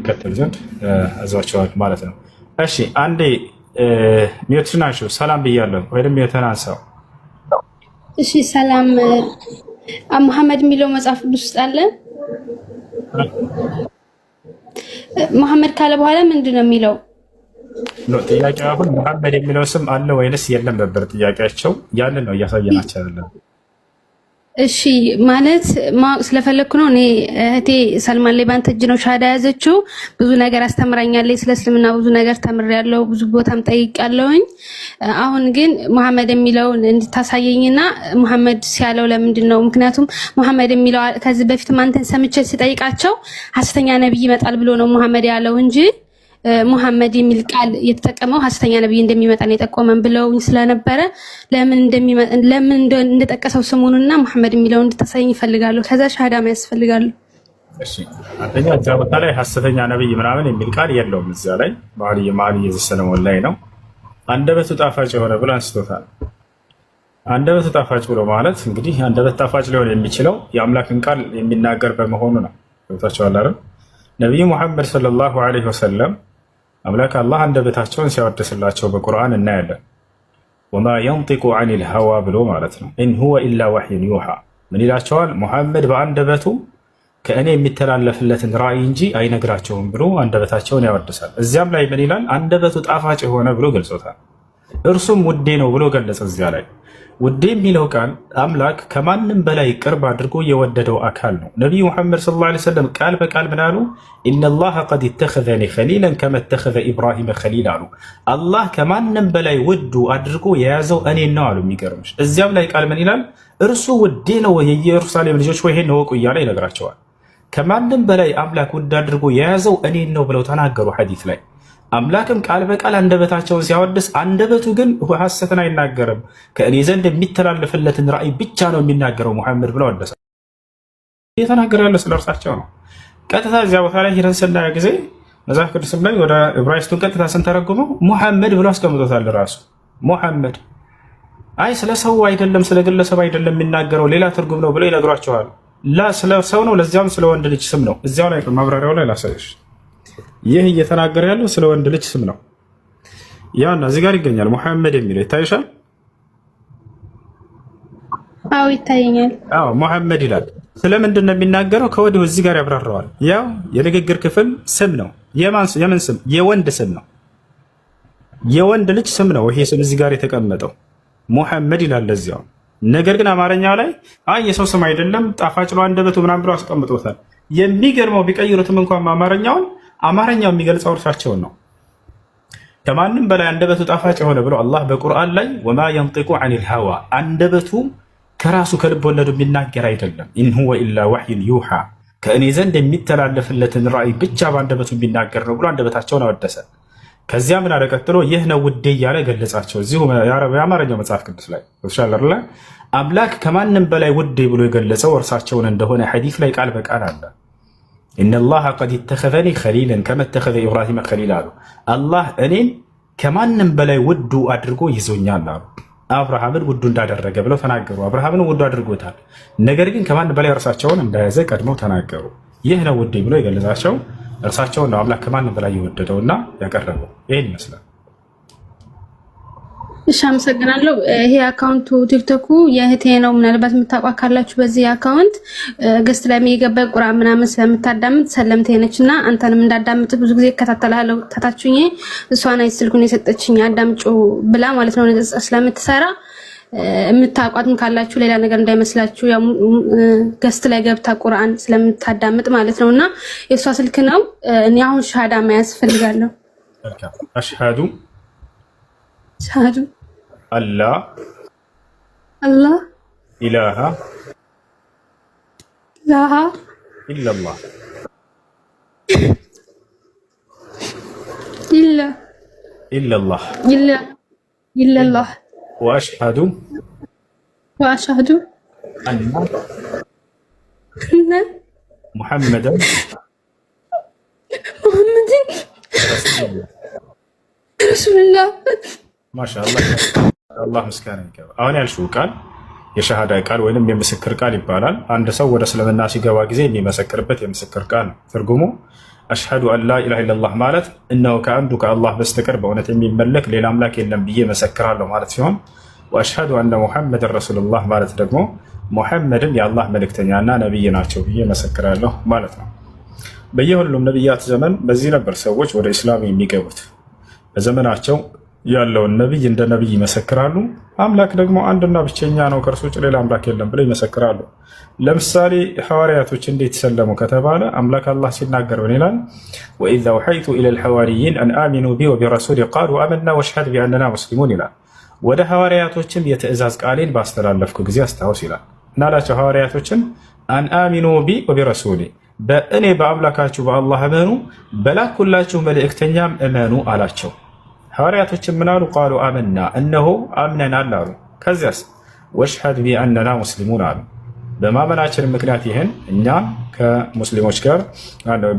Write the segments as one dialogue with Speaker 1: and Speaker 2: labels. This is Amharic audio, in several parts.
Speaker 1: ይከተል ዘንድ አዟቸዋል ማለት ነው። እሺ አንዴ ሚውት ናችሁ። ሰላም ብያለሁ ወይም ሚውትን አንሳው።
Speaker 2: እሺ ሰላም መሐመድ የሚለው መጽሐፍ ቅዱስ ውስጥ አለ። መሐመድ ካለ በኋላ ምንድን ነው የሚለው?
Speaker 1: ጥያቄው አሁን መሐመድ የሚለው ስም አለ ወይንስ የለም ነበር ጥያቄያቸው። ያንን ነው እያሳየናቸው ያለው።
Speaker 2: እሺ ማለት ማወቅ ስለፈለኩ ነው። እኔ እህቴ ሰልማን ላይ ባንተ እጅ ነው ሻሃዳ ያዘችው። ብዙ ነገር አስተምራኛለች። ስለ እስልምና ብዙ ነገር ተምሬያለሁ። ብዙ ቦታም ጠይቄያለሁኝ። አሁን ግን መሐመድ የሚለውን እንድታሳየኝና መሐመድ ሲያለው ለምንድን ነው? ምክንያቱም መሐመድ የሚለው ከዚህ በፊት አንተን ሰምቼ ሲጠይቃቸው ሐሰተኛ ነብይ ይመጣል ብሎ ነው መሐመድ ያለው እንጂ ሙሐመድ የሚል ቃል የተጠቀመው ሐሰተኛ ነብይ እንደሚመጣ ነው የጠቆመን ብለው ስለነበረ ለምን እንደጠቀሰው ስሙንና ሙሐመድ የሚለውን እንድታሳየኝ ይፈልጋሉ። ከዛ ሻሃዳ ማያስ ይፈልጋሉ።
Speaker 1: እሺ አንደኛ እዛ ቦታ ላይ ሐሰተኛ ነብይ ምናምን የሚል ቃል የለውም። እዛ ላይ መኃልየ ዘሰሎሞን ላይ ነው አንደበቱ ጣፋጭ የሆነ ብሎ አንስቶታል። አንደበቱ ጣፋጭ ብሎ ማለት እንግዲህ አንደበት ጣፋጭ ሊሆን የሚችለው የአምላክን ቃል የሚናገር በመሆኑ ነው። ገብታችኋል አይደል? ነብዩ ሙሐመድ ሰለላሁ ዐለይሂ ወሰለም አምላክ አላህ አንደበታቸውን ሲያወድስላቸው በቁርአን እናያለን። ወማ የንጢቁ ዐኒል ሀዋ ብሎ ማለት ነው። ኢን ሁወ ኢላ ወሕዩን ዩሓ ምን ይላቸዋል? ሙሐመድ በአንደበቱ ከእኔ የሚተላለፍለትን ራእይ እንጂ አይነግራቸውም ብሎ አንደበታቸውን ያወድሳል። እዚያም ላይ ምን ይላል? አንደበቱ ጣፋጭ የሆነ ብሎ ገልጾታል። እርሱም ውዴ ነው ብሎ ገለጸ። እዚያ ላይ ውዴ የሚለው ቃል አምላክ ከማንም በላይ ቅርብ አድርጎ የወደደው አካል ነው። ነቢዩ ሙሐመድ ሰለላሁ ዐለይሂ ወሰለም ቃል በቃል ምን አሉ? ኢነላህ ቀድ ኢተኸዘኒ ኸሊለን ከመ ኢተኸዘ ኢብራሂመ ኸሊል አሉ። አላህ ከማንም በላይ ውዱ አድርጎ የያዘው እኔን ነው አሉ። የሚገርምሽ እዚያም ላይ ቃል ምን ይላል? እርሱ ውዴ ነው፣ የኢየሩሳሌም ልጆች ወይ ይሄን እወቁ እያለ ይነግራቸዋል። ከማንም በላይ አምላክ ውድ አድርጎ የያዘው እኔን ነው ብለው ተናገሩ ሐዲስ ላይ። አምላክም ቃል በቃል አንደበታቸውን ሲያወድስ አንደበቱ ግን ሐሰትን አይናገርም፣ ከእኔ ዘንድ የሚተላለፍለትን ራእይ ብቻ ነው የሚናገረው ሙሐመድ ብለው አወደሰ። እየተናገረ ያለው ስለ እርሳቸው ነው። ቀጥታ እዚያ ቦታ ላይ ሄደን ስናየው ጊዜ መጽሐፍ ቅዱስም ላይ ወደ ዕብራይስጡን ቀጥታ ስንተረጉመው ሙሐመድ ብሎ አስቀምጦታል። ራሱ ሙሐመድ አይ ስለ ሰው አይደለም ስለ ግለሰብ አይደለም የሚናገረው ሌላ ትርጉም ነው ብሎ ይነግሯቸዋል። ላ ስለ ሰው ነው፣ ለዚያም ስለ ወንድ ልጅ ስም ነው። እዚያው ላይ ማብራሪያው ላይ ላሳይሽ። ይህ እየተናገረ ያለው ስለ ወንድ ልጅ ስም ነው። ያና እዚህ ጋር ይገኛል ሙሐመድ የሚለው ይታይሻል?
Speaker 2: አዎ ይታየኛል።
Speaker 1: አዎ ሙሐመድ ይላል። ስለምንድን ነው የሚናገረው? ከወዲሁ እዚህ ጋር ያብራራዋል። ያው የንግግር ክፍል ስም ነው። የምን ስም? የወንድ ስም ነው። የወንድ ልጅ ስም ነው። ይሄ ስም እዚህ ጋር የተቀመጠው ሙሐመድ ይላል እዚያው። ነገር ግን አማርኛው ላይ አይ የሰው ስም አይደለም ጣፋጭ ነው አንደበቱ ምናምን ብሎ አስቀምጦታል። የሚገርመው ቢቀይሩትም እንኳን አማርኛው የሚገልጸው እርሳቸውን ነው። ከማንም በላይ አንደበቱ ጣፋጭ የሆነ ብሎ አላህ በቁርአን ላይ ወማ የንጢቁ ዐኒል ሀዋ አንደበቱ ከራሱ ከልብ ወለዱ የሚናገር አይደለም። ኢን ሁወ ኢላ ወሕዩን ዩሓ ከእኔ ዘንድ የሚተላለፍለትን ራእይ ብቻ በአንደበቱ የሚናገር ነው ብሎ አንደበታቸውን አወደሰ። ከዚያ ምን አለ ቀጥሎ? ይህ ነው ውዴ እያለ ገለጻቸው። እዚሁ የአማርኛው መጽሐፍ ቅዱስ ላይ ተሻለርላ አምላክ ከማንም በላይ ውዴ ብሎ የገለጸው እርሳቸውን እንደሆነ ሐዲስ ላይ ቃል በቃል አለ። ኢነላህ ቀድ ኢተኸዘኒ ኸሊለን ከመ ኢተኸዘ ኢብራሂመ ኸሊል አሉ። አላህ እኔን ከማንም በላይ ውዱ አድርጎ ይዞኛል አሉ። አብርሃምን ውዱ እንዳደረገ ብለው ተናገሩ። አብርሃምን ውዱ አድርጎታል። ነገር ግን ከማንም በላይ እርሳቸውን እንደያዘ ቀድመው ተናገሩ። ይህ ነው ውዴ ብሎ የገለጻቸው እርሳቸውን ነው አምላክ ከማንም በላይ የወደደውና ያቀረበው። ይህን ይመስላል።
Speaker 2: እሺ አመሰግናለሁ። ይሄ አካውንቱ ቲክቶኩ የእህቴ ነው። ምናልባት የምታውቋት ካላችሁ በዚህ አካውንት ገስት ላይ የሚገባ ቁርአን ምናምን ስለምታዳምጥ ሰለምቴ ነች እና አንተንም እንዳዳምጥ ብዙ ጊዜ እከታተላለሁ። ታታችሁኝ እሷን አይ ስልኩን የሰጠችኝ አዳምጩ ብላ ማለት ነው ንጽጽር ስለምትሰራ የምታውቋትም ካላችሁ ሌላ ነገር እንዳይመስላችሁ ያው ገስት ላይ ገብታ ቁርአን ስለምታዳምጥ ማለት ነውና የሷ ስልክ ነው። እኔ አሁን ሻሃዳ መያዝ ፈልጋለሁ።
Speaker 1: አሽሃዱ
Speaker 2: ሻሃዱ
Speaker 1: አላህ ኢላሃ ኢላላህ
Speaker 2: ኢላላህ
Speaker 1: وأشهد أن محمدا
Speaker 2: رسول الله
Speaker 1: ما شاء الله الله مسكانك አሁን ያልሽው ቃል የሸሃዳ ቃል ወይንም የምስክር ቃል ይባላል። አንድ ሰው ወደ እስልምና ሲገባ ጊዜ የሚመሰክርበት የምስክር ቃል ነው። ትርጉሙ አሽሀዱ አን ላ ኢላሃ ኢለላህ ማለት እነሆ ከአንዱ ከአላህ በስተቀር በእውነት የሚመለክ ሌላ አምላክ የለም ብዬ መሰክራለሁ ማለት ሲሆን ወአሽሀዱ አነ ሙሐመድን ረሱሉላህ ማለት ደግሞ ሙሐመድም የአላህ መልእክተኛና ነቢይ ናቸው ብዬ መሰክራለሁ ማለት ነው። በየሁሉም ነቢያት ዘመን በዚህ ነበር ሰዎች ወደ ኢስላም የሚገቡት። በዘመናቸው ያለውን ነቢይ እንደ ነቢይ ይመሰክራሉ። አምላክ ደግሞ አንድና ብቸኛ ነው፣ ከእርሱ ውጭ ሌላ አምላክ የለም ብለው ይመሰክራሉ። ለምሳሌ ሐዋርያቶች እንዴት ሰለሙ ከተባለ አምላክ አላህ ሲናገር ምን ይላል? ወኢዝ አውሐይቱ ኢለል ሐዋርይን አን አሚኑ ቢ ወቢረሱሊ ቃሉ አመና ወሽሀድ ቢአንና ሙስሊሙን ይላል። ወደ ሐዋርያቶችም የትእዛዝ ቃሌን ባስተላለፍኩ ጊዜ አስታውስ ይላል። እናላቸው ሐዋርያቶችን አን አሚኑ ቢ ወቢረሱሊ በእኔ በአምላካችሁ በአላህ እመኑ፣ በላኩላችሁ መልእክተኛም እመኑ አላቸው። ሐዋርያቶችን ምን አሉ? ቃሉ አመና እነሆ አምነናል አሉ። ከዚያስ ወሽሀድ ቢአንና ሙስሊሙን አሉ። በማመናችን ምክንያት ይህን እኛ ከሙስሊሞች ጋር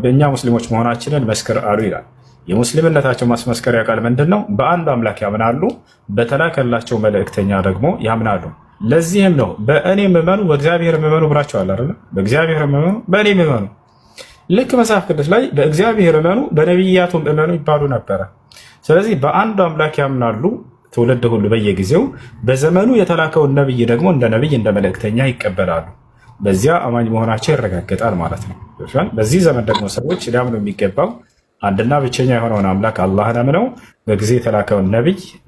Speaker 1: በእኛ ሙስሊሞች መሆናችንን መስክር አሉ ይላል። የሙስሊምነታቸው ማስመስከሪያ ቃል ምንድን ነው? በአንድ አምላክ ያምናሉ፣ በተላከላቸው መልእክተኛ ደግሞ ያምናሉ። ለዚህም ነው በእኔ እመኑ በእግዚአብሔር እመኑ ብላችኋል አይደል? በእግዚአብሔር እመኑ በእኔ እመኑ። ልክ መጽሐፍ ቅዱስ ላይ በእግዚአብሔር እመኑ በነቢያቱም እመኑ ይባሉ ነበረ። ስለዚህ በአንዱ አምላክ ያምናሉ ትውልድ ሁሉ በየጊዜው በዘመኑ የተላከውን ነብይ ደግሞ እንደ ነብይ እንደ መልእክተኛ ይቀበላሉ። በዚያ አማኝ መሆናቸው ይረጋገጣል ማለት ነው። በዚህ ዘመን ደግሞ ሰዎች ሊያምኑ የሚገባው አንድና ብቸኛ የሆነውን አምላክ አላህን አምነው በጊዜ የተላከውን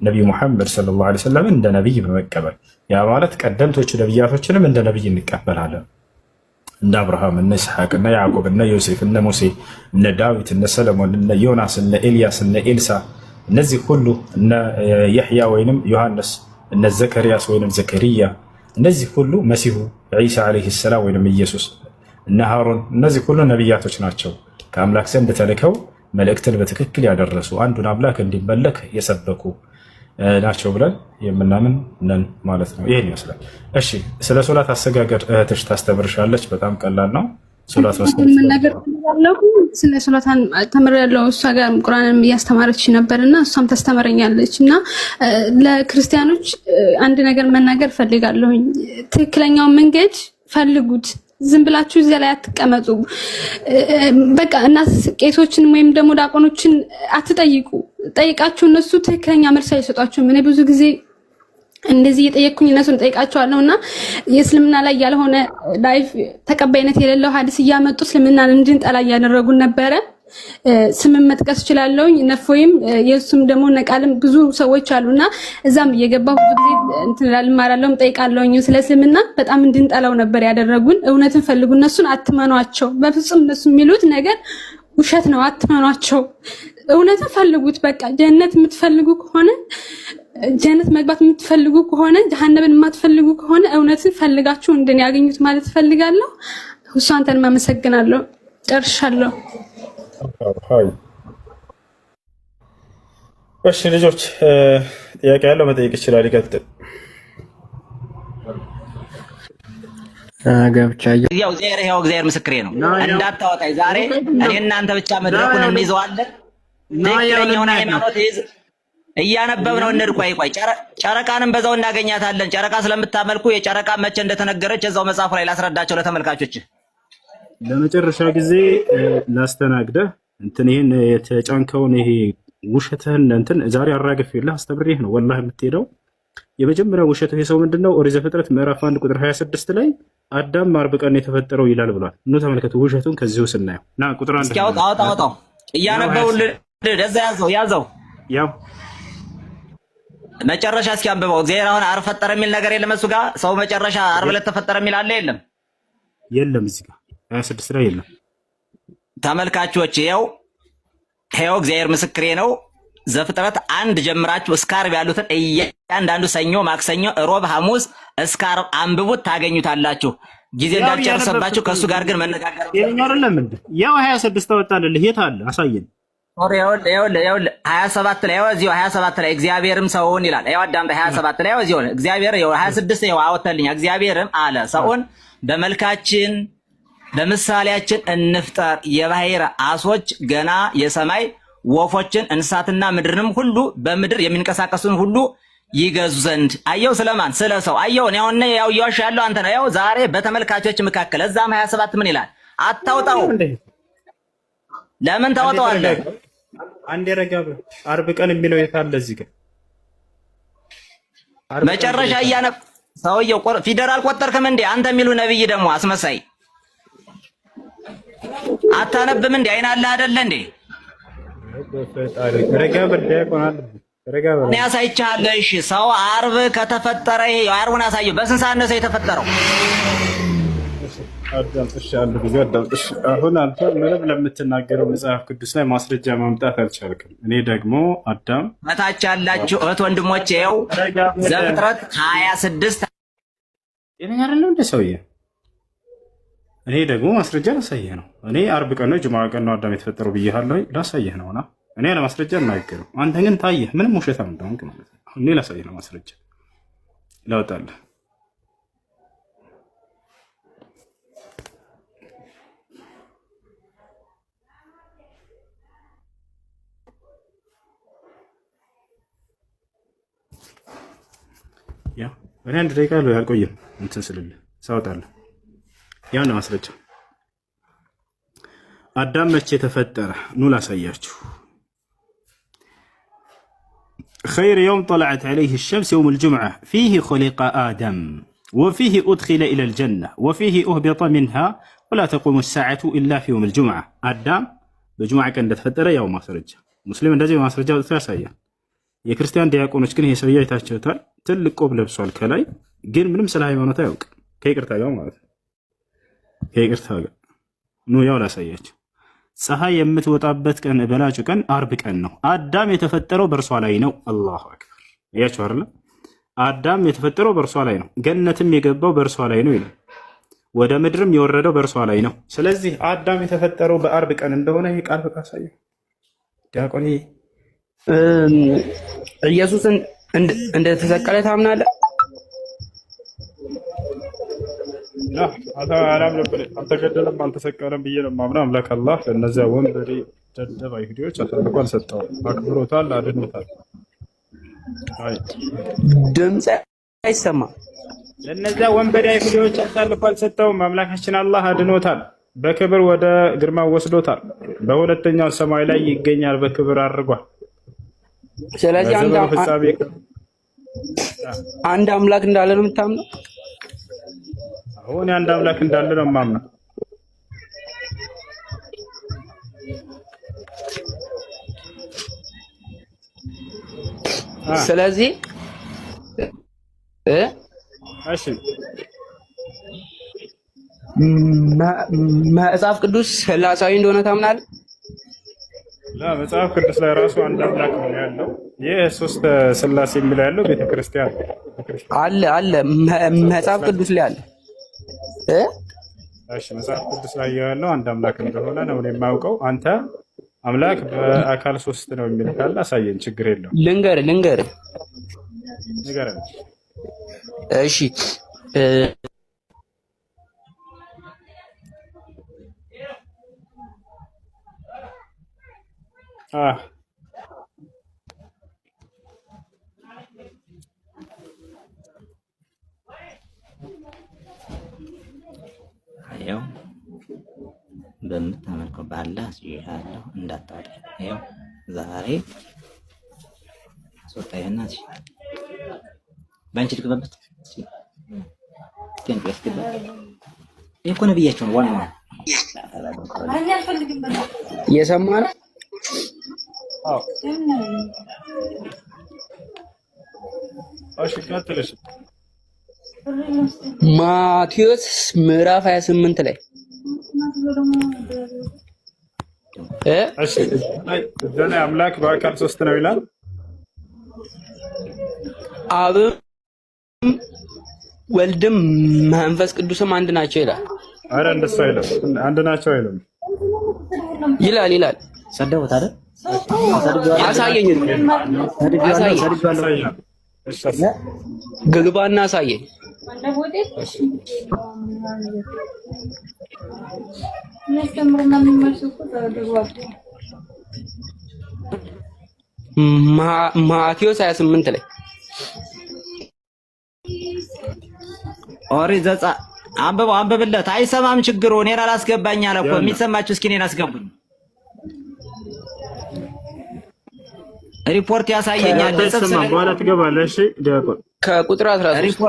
Speaker 1: ነቢይ ሙሐመድ ሰለላሁ ዐለይሂ ወሰለም እንደ ነቢይ በመቀበል ያ ማለት ቀደምቶቹ ነቢያቶችንም እንደ ነቢይ እንቀበላለን። እንደ አብርሃም፣ እነ ይስሐቅ፣ እነ ያዕቆብ፣ እነ ዮሴፍ፣ እነ ሙሴ፣ እነ ዳዊት፣ እነ ሰለሞን፣ እነ ዮናስ፣ እነ ኤልያስ፣ እነ ኤልሳ እነዚህ ሁሉ እነ የሕያ ወይንም ዮሐንስ፣ እነ ዘከርያስ ወይንም ዘከርያ እነዚህ ሁሉ መሲሁ ዒሳ ዓለይሂ ሰላም ወይንም ኢየሱስ፣ እነ ሃሮን እነዚህ ሁሉ ነቢያቶች ናቸው። ከአምላክ ዘንድ ተልከው መልእክትን በትክክል ያደረሱ አንዱን አምላክ እንዲመለክ የሰበኩ ናቸው ብለን የምናምን ነን ማለት ነው። ይሄን ይመስላል። እሺ፣ ስለ ሶላት አሰጋገድ እህትሽ ታስተምርሻለች። በጣም ቀላል ነው። ሶላት ስለ ሶላታን ተምሬያለሁ። እሷ ጋር ቁርአንን እያስተማረች ነበርና እሷም ታስተምረኛለች። እና ለክርስቲያኖች አንድ ነገር መናገር ፈልጋለሁኝ። ትክክለኛውን መንገድ ፈልጉት። ዝም ብላችሁ እዚያ ላይ አትቀመጡ። በቃ እና ቄሶችን ወይም ደግሞ ዲያቆኖችን አትጠይቁ። ጠይቃችሁ እነሱ ትክክለኛ መልስ አይሰጧችሁም። እኔ ብዙ ጊዜ እንደዚህ እየጠየቅኩኝ እነሱን ጠይቃቸዋለሁ እና የእስልምና ላይ ያልሆነ ላይፍ ተቀባይነት የሌለው ሀዲስ እያመጡ እስልምናን እንድንጠላ እያደረጉን ነበረ። ስምን መጥቀስ እችላለሁኝ። ነፎይም የሱም ደግሞ ነቃልም ብዙ ሰዎች አሉና እዛም እየገባሁ ብዙ ጊዜ እንትን እማራለሁም ጠይቃለሁኝ። ስለ እስልምና በጣም እንድንጠላው ነበር ያደረጉን። እውነትን ፈልጉ፣ እነሱን አትመኗቸው። በፍጹም እነሱ የሚሉት ነገር ውሸት ነው። አትመኗቸው። እውነትን ፈልጉት። በቃ ጀነት የምትፈልጉ ከሆነ ጀነት መግባት የምትፈልጉ ከሆነ ጀሃነምን የማትፈልጉ ከሆነ እውነትን ፈልጋችሁ እንደኔ ያገኙት ማለት ፈልጋለሁ። ሁሱ አንተን ማመሰግናለሁ። ጨርሻለሁ። እሺ ልጆች ጥያቄ ያለው መጠየቅ ይችላል። ይቀጥል።
Speaker 3: ያው እግዚአብሔር ምስክሬ ነው። እንዳታወጣኝ ዛሬ እኔ እናንተ ብቻ መድረኩን እንይዘዋለን። ትክክለኛውን ሃይማኖት እያነበብነው እንሂድ። ቆይ ጨረቃንም በዛው እናገኛታለን። ጨረቃ ስለምታመልኩ የጨረቃ መቼ እንደተነገረች እዛው መጽሐፉ ላይ ላስረዳቸው ለተመልካቾች።
Speaker 1: ለመጨረሻ ጊዜ ላስተናግደህ ይሄን የተጫንከውን ይሄ ውሸትህን ዛሬ አራግፌልህ አስተብሬህ ነው ወላሂ የምትሄደው። የመጀመሪያው ውሸትህ የሰው ምንድነው? ኦሪት ዘፍጥረት ምዕራፍ 1 ቁጥር 26 ላይ አዳም በአርብ ቀን የተፈጠረው ይላል ብሏል። ነው ተመልከቱ፣ ውሸቱን ከዚሁ ስናየው ና ቁጥር 1
Speaker 3: እስኪ አውጣው እያነበቡልህ እዛ ያዘው
Speaker 1: ያው
Speaker 3: መጨረሻ እስኪ አንብበው። እግዚአብሔር አሁን አርብ ፈጠረ የሚል ነገር የለም እሱ ጋር። ሰው መጨረሻ አርብ ዕለት ተፈጠረ የሚል አለ የለም?
Speaker 1: የለም እዚህ ጋር 26 ላይ የለም።
Speaker 3: ተመልካቾች ይኸው እግዚአብሔር ምስክሬ ነው። ዘፍጥረት 1 ጀምራችሁ እስከ ዓርብ ያሉትን እያንዳንዱ ሰኞ፣ ማክሰኞ፣ ሮብ፣ ሐሙስ እስከ ዓርብ አንብቡት ታገኙታላችሁ። ጊዜ እንዳልጨረሰባችሁ ከሱ ጋር ግን መነጋገር
Speaker 1: የኛ አይደለም እንዴ? ያው 26 ተወጣለልህ። የት አለ አሳየን።
Speaker 3: ይኸውልህ 27 ላይ እዚሁ 27 ላይ እግዚአብሔርም ሰውን ይላል። ያው አዳም 27 ላይ እዚሁ እግዚአብሔር 26 ያው አወጣልኝ። እግዚአብሔርም አለ ሰውን በመልካችን በምሳሌያችን እንፍጠር፣ የባህር አሶች ገና የሰማይ ወፎችን እንስሳትና ምድርንም ሁሉ በምድር የሚንቀሳቀሱን ሁሉ ይገዙ ዘንድ። አየው ስለማን? ስለ ሰው። አየው ነው ያው እያዋሽ ያለው አንተ ነው። ያው ዛሬ በተመልካቾች መካከል እዛም 27 ምን ይላል? አታውጣው ለምን ታወጣዋለህ?
Speaker 1: አንዴ ረጋ በል። ዓርብ ቀን የሚለው የት አለ እዚህ ጋር?
Speaker 3: መጨረሻ እያነብ ሰውየው ፊደል አልቆጠርክም እንዴ? አንተ የሚሉ ነብይ ደግሞ አስመሳይ አታነብም እንዴ? አይን አለ አይደለ እንዴ?
Speaker 1: ረጋ በል ዲያቆን፣ ረጋ በል።
Speaker 3: እኔ አሳይቻለሁ። እሺ ሰው ዓርብ ከተፈጠረ ይሄ ዓርቡን አሳየው። በስንት ሰዓት ነው ሰው የተፈጠረው?
Speaker 1: አዳምጥሽ አንድ ጊዜ አዳምጥሽ። አሁን አንተ ምንም ለምትናገረው መጽሐፍ ቅዱስ ላይ ማስረጃ ማምጣት አልቻልክም። እኔ ደግሞ አዳም
Speaker 3: መታች ያላችሁ እህት ወንድሞቼ ይኸው ዘፍጥረት 26
Speaker 1: ጤነኛ አይደለም እንደ ሰውዬ። እኔ ደግሞ ማስረጃ ላሳየህ ነው። እኔ ዓርብ ቀን ነው ጁምዓ ቀን ነው አዳም የተፈጠረው ብዬሃለሁ። ላሳየህ ነውና እኔ ያለ ማስረጃ እናገረው። አንተ ግን ታየህ ምንም ውሸታም እንደሆንክ ማለት ነው። እኔ ላሳየህ ነው ማስረጃ ላውጣልህ። ያ እኔ አንድ ደቂቃ አልቆይም እንትን ስልልህ ሳወጣለህ። ያው ነው ማስረጃ። አዳም መቼ ተፈጠረ? ኑ ላሳያችሁ። خير يوم طلعت عليه الشمس يوم الجمعة فيه خلق آدم وفيه أدخل إلى الجنة وفيه أهبط منها ولا تقوم الساعة إلا في يوم الجمعة. አዳም በጁምዓ ቀን እንደተፈጠረ ያው ማስረጃ። ሙስሊም እንደዚህ ማስረጃ ወጥቶ ያሳያል። የክርስቲያን ዲያቆኖች ግን ይሄ ሰውዬ አይታችሁታል። ትልቅ ቆብ ለብሷል ከላይ ግን ምንም ስለ ሃይማኖት አያውቅም። ከይቅርታ ጋር ማለት ነው። ከይቅርታ ጋር ኑ ያው ላሳያችሁ። ፀሐይ የምትወጣበት ቀን በላጩ ቀን ዓርብ ቀን ነው። አዳም የተፈጠረው በእርሷ ላይ ነው። አላሁ አክበር። እያችሁ አይደል? አዳም የተፈጠረው በእርሷ ላይ ነው። ገነትም የገባው በእርሷ ላይ ነው ይላል። ወደ ምድርም የወረደው በእርሷ ላይ ነው። ስለዚህ አዳም የተፈጠረው በዓርብ ቀን እንደሆነ ይሄ ቃል በቃ አሳየው ዲያቆን።
Speaker 4: ኢየሱስን እንደተሰቀለ ታምናለህ?
Speaker 1: አልተገደለም አልተሰቀለም ብዬ ነው የማምነው። አምላክ አላህ ለእነዚያ ወንበዴ ደደብ አይሁዶች አሳልፎ አልሰጠውም። አክብሮታል፣ አድኖታል።
Speaker 4: ድምፅ አይሰማም።
Speaker 1: ለእነዚያ ወንበዴ አይሁዶች አሳልፎ አልሰጠውም። አምላካችን አላህ አድኖታል፣ በክብር ወደ ግርማ ወስዶታል። በሁለተኛው ሰማይ ላይ ይገኛል፣ በክብር አድርጓል።
Speaker 4: ስለዚህ አንድ አምላክ እንዳለ ነው የምታምነው?
Speaker 1: አሁን አንድ አምላክ እንዳለ ነው የማምነው።
Speaker 4: ስለዚህ
Speaker 1: እሺ
Speaker 4: መጽሐፍ ቅዱስ ስላሳዊ እንደሆነ ታምናለህ?
Speaker 1: መጽሐፍ ቅዱስ ላይ ራሱ አንድ አምላክ ነው ያለው። ይህ ሶስት ስላሴ የሚለው ያለው ቤተክርስቲያን
Speaker 4: አለ መጽሐፍ ቅዱስ ላይ አለ።
Speaker 1: እሺ መጽሐፍ ቅዱስ ላይ ያለው አንድ አምላክ እንደሆነ ነው የማውቀው። አንተ አምላክ በአካል ሶስት ነው የሚል ካለ አሳየን፣ ችግር የለውም።
Speaker 4: ልንገርህ። እሺ
Speaker 3: ያው በምታመልከው ባላህ ሲያለው እንዳታደርግ። ያው ዛሬ ሶጣይና እሺ ባንቺ ልክበበት እሺ ከንቱ ያስገባ እኮ ነብያቸው ነው ዋናው
Speaker 4: እየሰማህ ነው?
Speaker 1: አዎ እሺ ቀጥልሽ።
Speaker 4: ማቴዎስ ምዕራፍ 28 ላይ
Speaker 1: እሺ ዘና አምላክ በአካል ሶስት ነው ይላል።
Speaker 4: አብም ወልድም መንፈስ ቅዱስም አንድ ናቸው ይላል።
Speaker 1: አረ እንደሱ አይልም፣ አንድ ናቸው አይልም
Speaker 4: ይላል።
Speaker 3: ሰደውት አይደል?
Speaker 4: አሳየኝ፣ ግባና አሳየኝ። ማቴዎስ 28 ላይ
Speaker 3: ኦሪት ዘጸአት አንብብለት። አይሰማም ችግሩ። እኔን አላስገባኝ አለ እኮ። የሚሰማችሁ እስኪ እኔን አስገቡኝ። ሪፖርት ያሳየኛል።
Speaker 1: በኋላ ትገባለህ። እሺ ዲያቆን
Speaker 4: ከቁጥር 13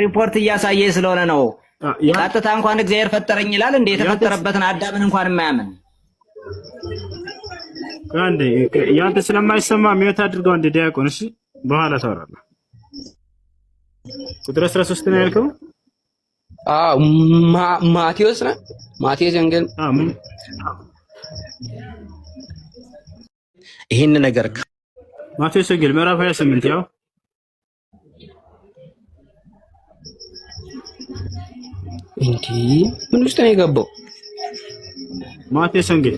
Speaker 3: ሪፖርት እያሳየ ስለሆነ ነው። ቀጥታ እንኳን እግዚአብሔር ፈጠረኝ ይላል እንዴ? የተፈጠረበትን አዳምን እንኳን የማያምን
Speaker 1: አንዴ ያንተ ስለማይሰማ ሚውት አድርገው እንደ ዲያቆን። እሺ በኋላ ታወራለህ። ቁጥር 13 ነው ያልከው?
Speaker 4: ማቴዎስ ነው። ማቴዎስ ወንጌል
Speaker 3: ይህን ነገር
Speaker 1: ማቴዎስ ወንጌል ምዕራፍ 28 ያው
Speaker 4: እንዴ ምን ውስጥ ነው የገባው?
Speaker 1: ማቴዎስ ወንጌል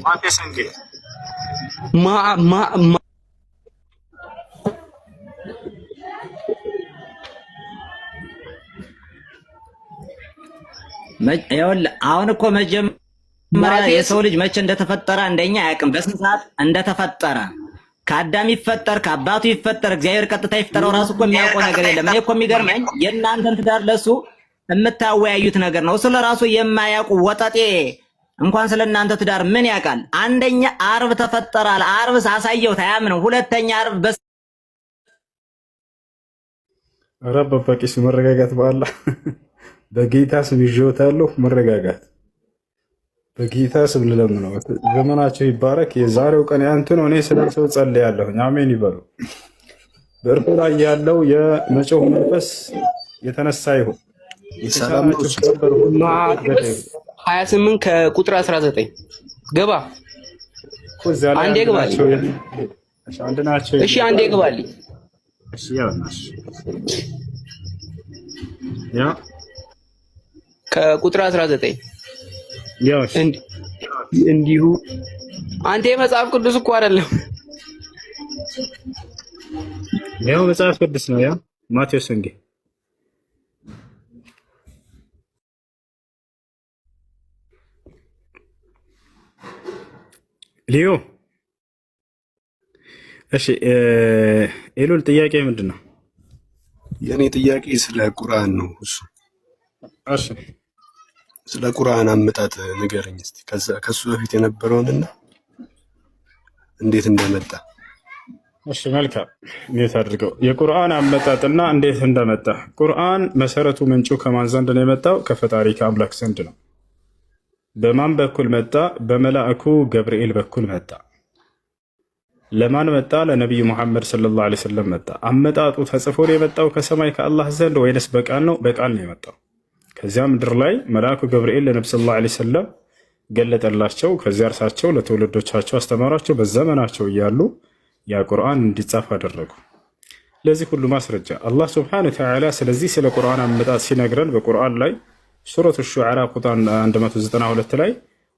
Speaker 3: አሁን እኮ መጀመሪያ የሰው ልጅ መቼ እንደተፈጠረ እንደኛ አያውቅም። በስንት ሰዓት እንደተፈጠረ ከአዳም ይፈጠር ከአባቱ ይፈጠር እግዚአብሔር ቀጥታ ይፈጠረው ራሱ እኮ የሚያውቀው ነገር የለም። እኔ እኮ የሚገርመኝ የእናንተን ትዳር ለሱ የምታወያዩት ነገር ነው። ስለ ራሱ የማያውቁ ወጠጤ እንኳን ስለ እናንተ ትዳር ምን ያውቃል? አንደኛ አርብ ተፈጠራል። አርብ ሳሳየው ታያምነው። ሁለተኛ አርብ
Speaker 1: ረብ በቂስ መረጋጋት ባላ በጌታ ስም ይዤዎታለሁ። መረጋጋት በጌታ ስም ልለምነው። ዘመናቸው ይባረክ። የዛሬው ቀን ያንተ ነው። እኔ ስለሰው ጸልያለሁ። አሜን ይበሉ። በእርሱ ላይ ያለው የመጮህ መንፈስ የተነሳ ይሁን። የሰላማችሁ ከበር ሁሉ
Speaker 4: 28 ከቁጥር 19 ገባ። አንዴ ግባልኝ።
Speaker 1: አንድ ናቸው።
Speaker 4: እሺ አንዴ ግባልኝ።
Speaker 1: እሺ ያውናሽ ያ
Speaker 4: ከቁጥር 19
Speaker 1: ያው
Speaker 4: እንዲሁ አንተ የመጽሐፍ ቅዱስ እኮ አይደለም።
Speaker 1: ያው መጽሐፍ ቅዱስ ነው። ያ ማቴዎስ ወንጌል ሊዮ እሺ ኤሉል ጥያቄ ምንድን ነው?
Speaker 5: የኔ ጥያቄ ስለ ቁርአን ነው።
Speaker 1: እሺ
Speaker 5: ስለ ቁርአን አመጣጥ ንገረኝ እስቲ። ከሱ በፊት የነበረውንና እንዴት እንደመጣ።
Speaker 1: እሺ መልካም እንዴት አድርገው የቁርአን አመጣጥና እንዴት እንደመጣ። ቁርአን መሰረቱ ምንጩ ከማን ዘንድ ነው የመጣው? ከፈጣሪ ከአምላክ ዘንድ ነው። በማን በኩል መጣ? በመላእኩ ገብርኤል በኩል መጣ። ለማን መጣ? ለነቢዩ ሙሐመድ ሰለላሁ ዐለይሂ ወሰለም መጣ። አመጣጡ ተጽፎ ነው የመጣው ከሰማይ ከአላህ ዘንድ ወይንስ በቃል ነው? በቃል ነው የመጣው። ከዚያ ምድር ላይ መልአኩ ገብርኤል ለነብዩ ሰለላሁ ዐለይሂ ወሰለም ገለጠላቸው። ከዚያ እርሳቸው ለትውልዶቻቸው አስተማሯቸው። በዘመናቸው እያሉ ያ ቁርአን እንዲጻፍ አደረጉ። ለዚህ ሁሉ ማስረጃ አላህ ሱብሓነሁ ወተዓላ ስለዚህ ስለ ቁርአን አመጣጥ ሲነግረን በቁርአን ላይ ሱረቱ ሹዓራ ቁጥር 192 ላይ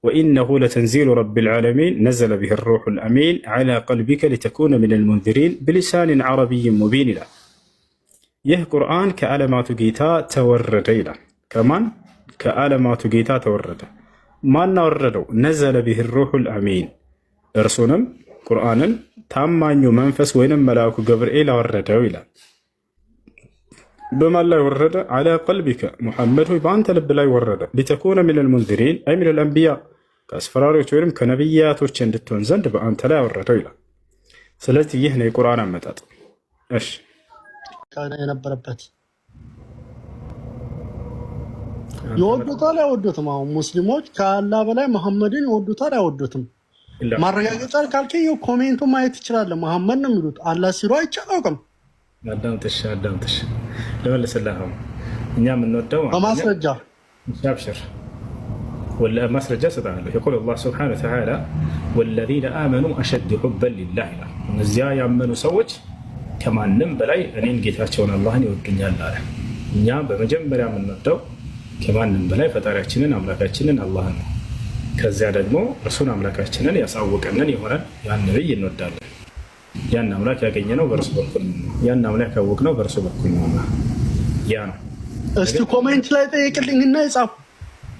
Speaker 1: ወኢነሁ ለተንዚሉ ረቢል ዓለሚን ነዘለ ቢሂ ሩሑል አሚን ዐላ ቀልቢከ ሊተኩነ ሚነል ሙንዚሪን ቢሊሳኒን ዐረቢይን ሙቢን ይላል። ይህ ቁርአን ከዓለማቱ ጌታ ተወረደ ይላል። ከማን? ከዓለማቱ ጌታ ተወረደ። ማን አወረደው? ነዘለ ቢሂ ሩሑል አሚን፣ እርሱንም ቁርአንን ታማኙ መንፈስ ወይንም መልአኩ ገብርኤል አወረደው ይላል። በማን ላይ ወረደ? ዐላ ቀልቢከ ሙሐመድ ሆይ በአንተ ልብ ላይ ወረደ። ሊተኩነ ሚነል ሙንዚሪን አይ ሚነል አንቢያ፣ ከአስፈራሪዎች ወይም ከነቢያቶች እንድትሆን ዘንድ በአንተ ላይ አወረደው ይላል። ስለዚህ ይህ ነው የቁርአን አመጣጥ። እሺ
Speaker 6: የነበረበት ይወዱታል አይወዱትም? አሁን ሙስሊሞች ከአላህ በላይ መሐመድን ይወዱታል አይወዱትም? ማረጋገጫ ካልከኝ ኮሜንቱ ማየት ትችላለህ። መሐመድ ነው የሚሉት አላህ ሲሉ አይቻላውቅም።
Speaker 1: አዳምጥሽ ልመልስልህ። እኛ የምንወደው
Speaker 6: በማስረጃ
Speaker 1: አብሽር ማስረጃ እሰጥሃለሁ። የቁል አላህ ሱብሓነሁ ወተዓላ ወለዚነ አመኑ አሸዱ ሑበን ሊላህ ይላል። እነዚያ ያመኑ ሰዎች ከማንም በላይ እኔን ጌታቸውን አላህን ይወዱኛል አለ። እኛ በመጀመሪያ የምንወደው ከማንም በላይ ፈጣሪያችንን አምላካችንን አላህ ነው። ከዚያ ደግሞ እርሱን አምላካችንን ያሳወቀንን የሆነን ያን ነብይ እንወዳለን። ያን አምላክ ያገኘነው በእርሱ በኩል ነው። ያን አምላክ ያወቅነው በእርሱ በኩል ነው። ያ ነው።
Speaker 6: እስቲ ኮሜንት ላይ ጠይቅልኝና ይጻፉ።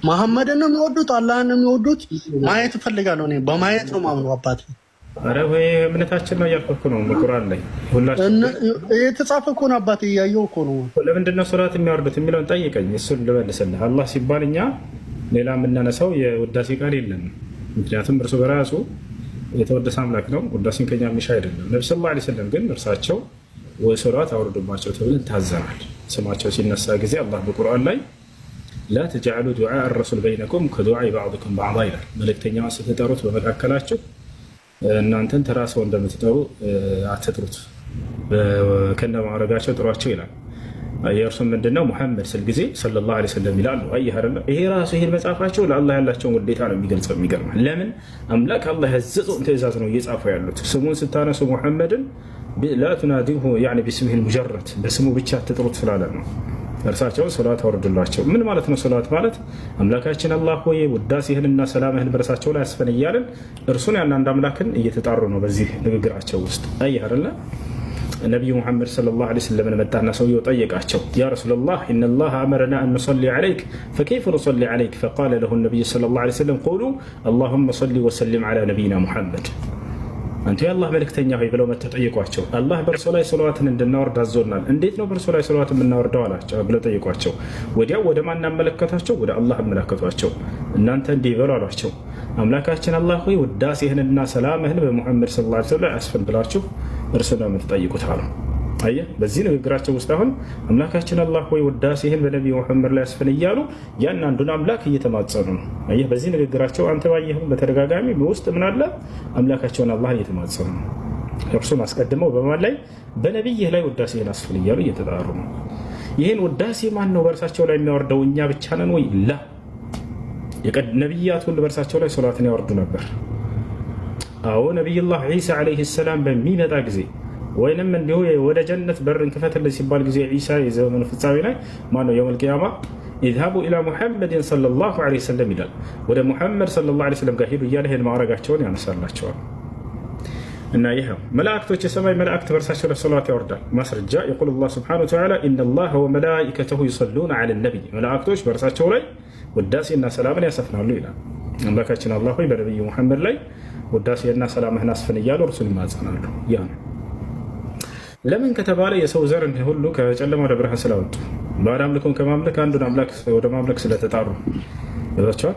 Speaker 6: መሐመድን ነው የሚወዱት አላህን ነው የሚወዱት? ማየት እፈልጋለሁ። እኔ በማየት ነው ማምኑ። አባቴ
Speaker 1: ኧረ ወይ እምነታችን ነው እያልኩ ነው። በቁርአን ላይ ሁላችን
Speaker 6: የተጻፈ እኮ ነው አባቴ፣ እያየሁ እኮ ነው።
Speaker 1: ለምንድን ነው ሱራት የሚያወርዱት የሚለውን ጠይቀኝ፣ እሱን ልመልስልህ። አላህ ሲባል እኛ ሌላ የምናነሳው የውዳሴ ቃል የለም። ምክንያቱም እርሱ በራሱ የተወደሰ አምላክ ነው። ውዳሴን ከኛ የሚሻ አይደለም። ነቢ ሰለላሁ ዐለይሂ ወሰለም ግን እርሳቸው ወይ ሶላት አውርዱባቸው ተብለን ታዘናል። ስማቸው ሲነሳ ጊዜ አላህ በቁርአን ላይ ላ ተጅዐሉ ዱዓ ረሱል በይነኩም ከዱዓ ባዕድኩም ባዕዳ ይላል። መልእክተኛውን ስትጠሩት በመካከላቸው እናንተን ተራ ሰው እንደምትጠሩ አትጥሩት፣ ከነ ማዕረጋቸው ጥሯቸው ይላል። የእርሱም ምንድነው ሙሐመድ ስል ጊዜ ሰለላሁ ዐለይሂ ወሰለም ይላሉ። አየህ አይደለ? ይሄ ራሱ ይሄን መጽሐፋቸው ለአላህ ያላቸውን ውዴታ ነው የሚገልጸው። የሚገርማል። ለምን አምላክ አላህ ያዘዘውን ትእዛዝ ነው እየጻፉ ያሉት። ስሙን ስታነሱ ሙሐመድን ላ ቱናዲሁ ቢስሚሂ ልሙጀረድ በስሙ ብቻ አትጥሩት ስላለ ነው። እርሳቸውን ሶላት አውርድላቸው። ምን ማለት ነው ሶላት ማለት? አምላካችን አላህ ሆይ ውዳሴህንና ሰላምህን በእርሳቸው ላይ አስፈን እያለን እርሱን ያን አንድ አምላክን እየተጣሩ ነው በዚህ ንግግራቸው ውስጥ። አየህ አይደለ? ነቢዩ ሙሐመድ ሰለላሁ ዐለይሂ ወሰለም መጣና ሰውየው ጠየቃቸው፣ ያ ረሱለላህ ኢነላህ አመረና አን ኑሰሊ ዐለይክ ፈከይፈ ኑሰሊ ዐለይክ? ፈቃለ ለሁ ነቢዩ ሰለላሁ ዐለይሂ ወሰለም ቁሉ አላሁመ ሰሊ ወሰሊም ዐላ ነቢይና ሙሐመድ። አንተ የአላህ መልእክተኛ ሆይ ብለው መተጠየቋቸው፣ አላህ በእርሱ ላይ ሰለዋትን እንድናወርድ አዞናል። እንዴት ነው በእርሱ ላይ ሰለዋት የምናወርደው አላቸው ብለው ጠየቋቸው። ወዲያው ወደ ማን አመለከቷቸው? ወደ አላህ አመለከቷቸው። እናንተ እንዲህ በሉ አሏቸው፣ አምላካችን አላህ ሆይ ውዳሴህንና ሰላምህን በሙሐመድ ሰለላሁ ዐለይሂ ወሰለም አስፈን ብላችሁ እርሱ ነው የምትጠይቁት አሉ። አየህ፣ በዚህ ንግግራቸው ውስጥ አሁን አምላካችን አላህ ሆይ ውዳሴህን በነቢዩ ሙሐመድ ላይ አስፈን እያሉ ያን አንዱን አምላክ እየተማጸኑ ነው። አየህ፣ በዚህ ንግግራቸው አንተ ባየኸው በተደጋጋሚ በውስጥ ምን አለ? አምላካቸውን አላህ እየተማጸኑ ነው። እርሱን አስቀድመው በማን ላይ? በነቢይህ ላይ ውዳሴህን አስፈን እያሉ እየተጣሩ ነው። ይህን ውዳሴ ማን ነው በእርሳቸው ላይ የሚያወርደው? እኛ ብቻ ነን ወይ? ላ ነቢያት ሁሉ በእርሳቸው ላይ ሶላትን ያወርዱ ነበር። አዎ ነቢዩላህ ዒሳ ዓለይሂ ሰላም በሚመጣ ጊዜ ወይንም እንዲሁ ወደ ጀነት በርን ክፈትልኝ ሲባል ጊዜ ዒሳ የዘመኑ ፍጻሜ ላይ ማነው የውመል ቂያማ ኢዝሃቡ ኢላ ሙሐመድን ሰለላሁ ዐለይሂ ወሰለም ይላል። ወደ ሙሐመድ ሰለላሁ ዐለይሂ ወሰለም ጋር ሂዱ እያለ ይህን ማዕረጋቸውን ያነሳላቸዋል። እና ይኸው መላእክቶች የሰማይ መላእክት በእርሳቸው ላይ ሰላዋት ያወርዳል። ማስረጃ የቁል ላህ ስብሓነሁ ወተዓላ ኢነላህ ወመላኢከተሁ ዩሰሉነ ዐለ ነቢይ፣ መላእክቶች በእርሳቸው ላይ ውዳሴና ሰላምን ያሰፍናሉ ይላል። አምላካችን አላህ ሆይ በነቢዩ ሙሐመድ ላይ ውዳሴና ሰላምህን አስፍን እያሉ እርሱን ይማጸናሉ። ያ ነው ለምን ከተባለ የሰው ዘር ሁሉ ከጨለማ ወደ ብርሃን ስላወጡ ባዕድ አምልኮን ከማምለክ አንዱን አምላክ ወደ ማምለክ ስለተጣሩ ይዛቸዋል።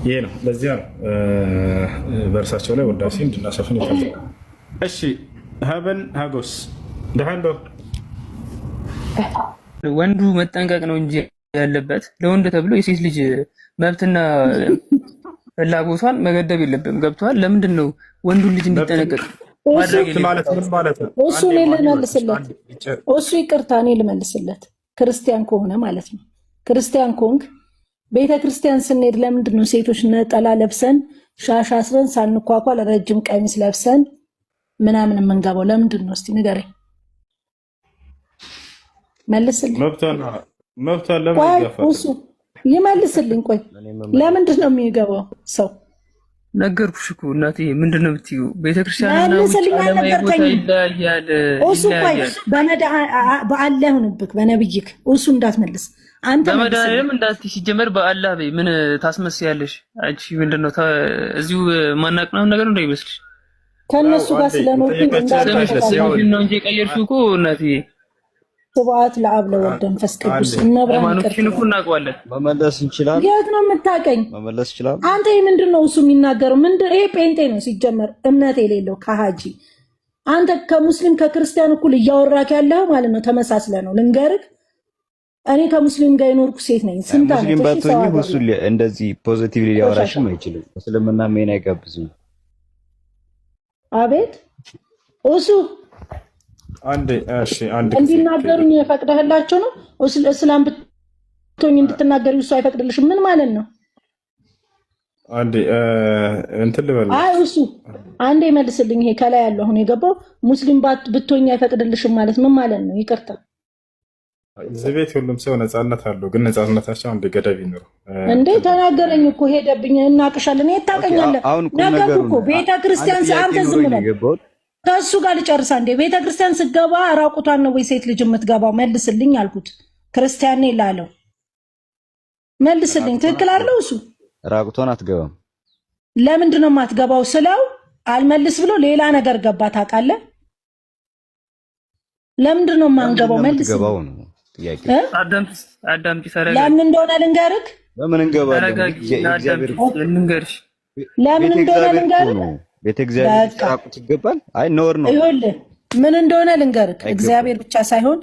Speaker 1: ይሄ ነው። ለዚያ ነው በእርሳቸው ላይ ውዳሴ እንድናሰፍን ይፈልጋል። እሺ ሀበን ሀጎስ ደሃንዶ
Speaker 7: ወንዱ መጠንቀቅ ነው እንጂ ያለበት ለወንድ ተብሎ የሴት ልጅ መብትና ፍላጎቷን መገደብ የለብም። ገብቷል? ለምንድን ነው ወንዱን ልጅ እንዲጠነቀቅ
Speaker 1: ማለት ምን ማለት ነው?
Speaker 8: እሱ እኔ ልመልስለት፣ እሱ ይቅርታ እኔ ልመልስለት። ክርስቲያን ከሆነ ማለት ነው። ክርስቲያን ከሆንክ ቤተ ክርስቲያን ስንሄድ ለምንድን ነው ሴቶች ነጠላ ለብሰን ሻሽ አስረን ሳንኳኳል ረጅም ቀሚስ ለብሰን ምናምን የምንገባው? ለምንድን ነው እስቲ ንገረኝ፣ መልስልኝ።
Speaker 1: መብቷን ለምን ይጋፋል?
Speaker 8: እሱ ይመልስልኝ። ቆይ ለምንድን ነው የሚገባው ሰው?
Speaker 7: ነገርኩሽ እኮ እናቴ። ምንድን ነው የምትይው? ቤተክርስቲያን
Speaker 8: እሱ ቆይ በአላህ ይሁንብክ በነብይክ እሱ እንዳትመልስ አንተ
Speaker 7: በመድኃኒዓለም እንዳትይ። ሲጀመር በአላህ በይ ምን ታስመስያለሽ አንቺ? ምንድን ነው እዚሁ ማናቅናው ነገር እንዳይመስልሽ።
Speaker 8: ከነሱ ጋር ስለኖርኩኝ
Speaker 7: ነው እንጂ የቀየርሽው እኮ እናቴ።
Speaker 8: ስብሐት ለአብ ለወልድ መንፈስ ቅዱስ እነብራን
Speaker 7: ሃይማኖትሽን እኮ እናውቀዋለን።
Speaker 9: መመለስ እንችላለን።
Speaker 8: የት ነው የምታውቀኝ?
Speaker 9: መመለስ ይችላል። አንተ
Speaker 8: ምንድን ነው እሱ የሚናገረው? ምንድን ይሄ ጴንጤ ነው ሲጀመር እምነት የሌለው ከሃጂ። አንተ ከሙስሊም ከክርስቲያን እኩል እያወራክ ያለው ማለት ነው። ተመሳስለ ነው ልንገርህ። እኔ ከሙስሊም ጋር የኖርኩ ሴት ነኝ። ስንት ዓመት
Speaker 9: ሙስሊም ባትሆኚ እሱ እንደዚህ ፖዚቲቭሊ ሊያወራሽም አይችልም። እስልምና ምን አይጋብዝም።
Speaker 8: አቤት እሱ
Speaker 1: አንድ
Speaker 8: እንዲናገሩኝ የፈቅደህላቸው ነው? እስላም ብትሆኝ እንድትናገሪ እሱ አይፈቅድልሽም? ምን ማለት ነው?
Speaker 1: አንዴ እንትን ልበል።
Speaker 8: አይ እሱ አንዴ መልስልኝ። ይሄ ከላይ ያለው አሁን የገባው ሙስሊም ብትሆኝ አይፈቅድልሽም ማለት ምን ማለት ነው? ይቅርታ።
Speaker 1: እዚህ ቤት ሁሉም ሰው ነፃነት አለው፣ ግን ነፃነታቸው አንድ ገደብ ይኖረው።
Speaker 8: እንዴ ተናገረኝ እኮ ሄደብኝ። እናቅሻለን። የት ታውቀኛለህ? ነገርኩ እኮ ቤተክርስቲያን አንተ ዝም ብለህ ከእሱ ጋር ልጨርሳ እንዴ? ቤተክርስቲያን ስገባ ራቁቷን ነው ወይ ሴት ልጅ የምትገባው? መልስልኝ አልኩት። ክርስቲያን ነኝ ላለው መልስልኝ። ትክክል አለው እሱ።
Speaker 9: ራቁቷን አትገባም።
Speaker 8: ለምንድን ነው የማትገባው ስለው አልመልስ ብሎ ሌላ ነገር ገባ። ታውቃለህ? ለምንድን ነው የማንገባው? መልስልኝ። ለምን እንደሆነ ልንገርህ።
Speaker 9: ለምን እንገባለን?
Speaker 8: ለምን እንደሆነ ልንገርህ።
Speaker 9: ቤተ እግዚአብሔር ሊጠራቁት ይገባል። አይ ኖር ነው።
Speaker 8: ይኸውልህ ምን እንደሆነ ልንገርህ። እግዚአብሔር ብቻ ሳይሆን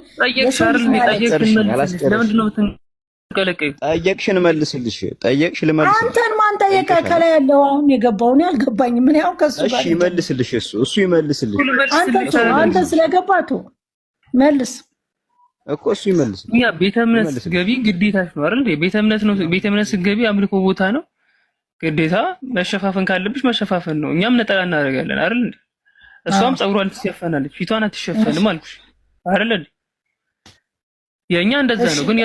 Speaker 9: ጠየቅሽን መልስልሽ። ጠየቅሽ ልመልስልሽ።
Speaker 8: አንተን ማን ጠየቀ? ከላይ ያለው አሁን የገባው ነው ያልገባኝ። ምን ያው ከሱ ጋር
Speaker 9: እሺ ይመልስልሽ። እሱ ይመልስልሽ።
Speaker 8: አንተ ስለገባቱ መልስ
Speaker 9: እኮ እሱ ይመልስ።
Speaker 7: ያ ቤተ እምነት ስትገቢ ግዴታሽ ነው አይደል? ቤተ እምነት ነው። ቤተ እምነት ስትገቢ አምልኮ ቦታ ነው። ግዴታ መሸፋፈን ካለብሽ መሸፋፈን ነው። እኛም ነጠላ እናደርጋለን አይደል? እሷም ፀጉሯን ትሸፈናለች፣ ፊቷን አትሸፈንም አልኩሽ አይደል? የኛ እንደዛ ነው። ግን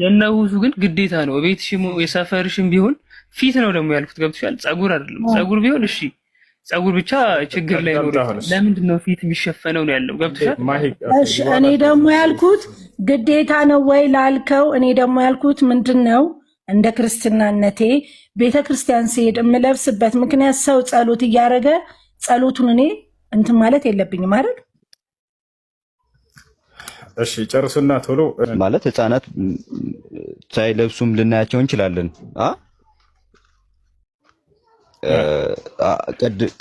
Speaker 7: የነሁሱ ግን ግዴታ ነው። ቤትሽም የሰፈርሽም ቢሆን ፊት ነው ደግሞ ያልኩት። ገብቶሻል? ፀጉር አይደለም። ፀጉር ቢሆን እሺ ፀጉር ብቻ ችግር ላይ ነው። ለምንድን ነው ፊት የሚሸፈነው ነው ያለው? ገብቶሻል?
Speaker 8: እሺ እኔ ደግሞ ያልኩት ግዴታ ነው ወይ ላልከው፣ እኔ ደግሞ ያልኩት ምንድነው እንደ ክርስትናነቴ ቤተክርስቲያን ሲሄድ የምለብስበት ምክንያት ሰው ጸሎት እያደረገ ጸሎቱን እኔ እንትን ማለት የለብኝም አይደል?
Speaker 1: እሺ ጨርሱና ቶሎ
Speaker 9: ማለት ህፃናት ሳይለብሱም ልናያቸው እንችላለን።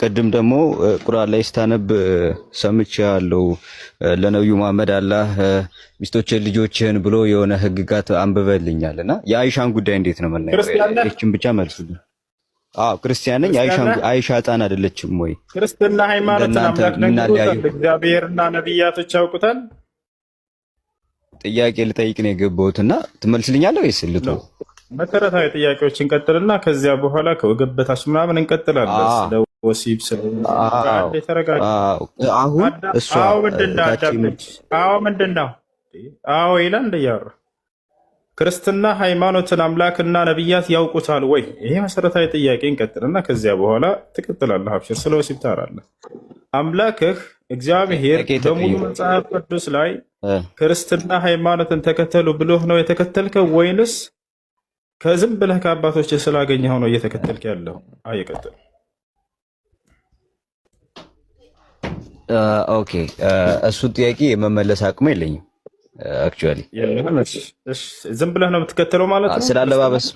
Speaker 9: ቅድም ደግሞ ቁርአን ላይ ስታነብ ሰምቻለሁ። ለነብዩ መሐመድ አላህ ሚስቶችን ልጆችህን ብሎ የሆነ ህግጋት አንብበልኛልና የአይሻን ጉዳይ እንዴት ነው መናየው? እቺን ብቻ መልሱልኝ። ክርስቲያን ነኝ። አይሻ ህፃን አይደለችም ወይ?
Speaker 1: ክርስትና ሃይማኖትን አምላክ ነግሮታል። እግዚአብሔርና ነብያቶች ያውቁታል።
Speaker 9: ጥያቄ ልጠይቅ ነው የገባሁትና ትመልስልኛለህ ወይስ ልተው?
Speaker 1: መሰረታዊ ጥያቄዎች እንቀጥልና ከዚያ በኋላ ከወገብ በታች ምናምን እንቀጥላለን። ስለ ወሲብ ተረጋጋ።
Speaker 9: አሁን እሷ
Speaker 1: ምንድን ነው ይላል እንደያወራ ክርስትና ሃይማኖትን አምላክና ነብያት ያውቁታል ወይ? ይሄ መሰረታዊ ጥያቄ እንቀጥልና ከዚያ በኋላ ትቀጥላለህ። አብሽር። ስለ ወሲብ ታወራለህ። አምላክህ እግዚአብሔር በሙሉ መጽሐፍ ቅዱስ ላይ ክርስትና ሃይማኖትን ተከተሉ ብሎህ ነው የተከተልከው ወይንስ ከዝም ብለህ ከአባቶች ስላገኘኸው ነው እየተከተልክ ያለው? አይቀጥል።
Speaker 9: ኦኬ እሱ ጥያቄ የመመለስ አቅሙ የለኝም። አክቹአሊ
Speaker 1: ዝም ብለህ ነው የምትከተለው ማለት ነው።
Speaker 9: ስላለባበስ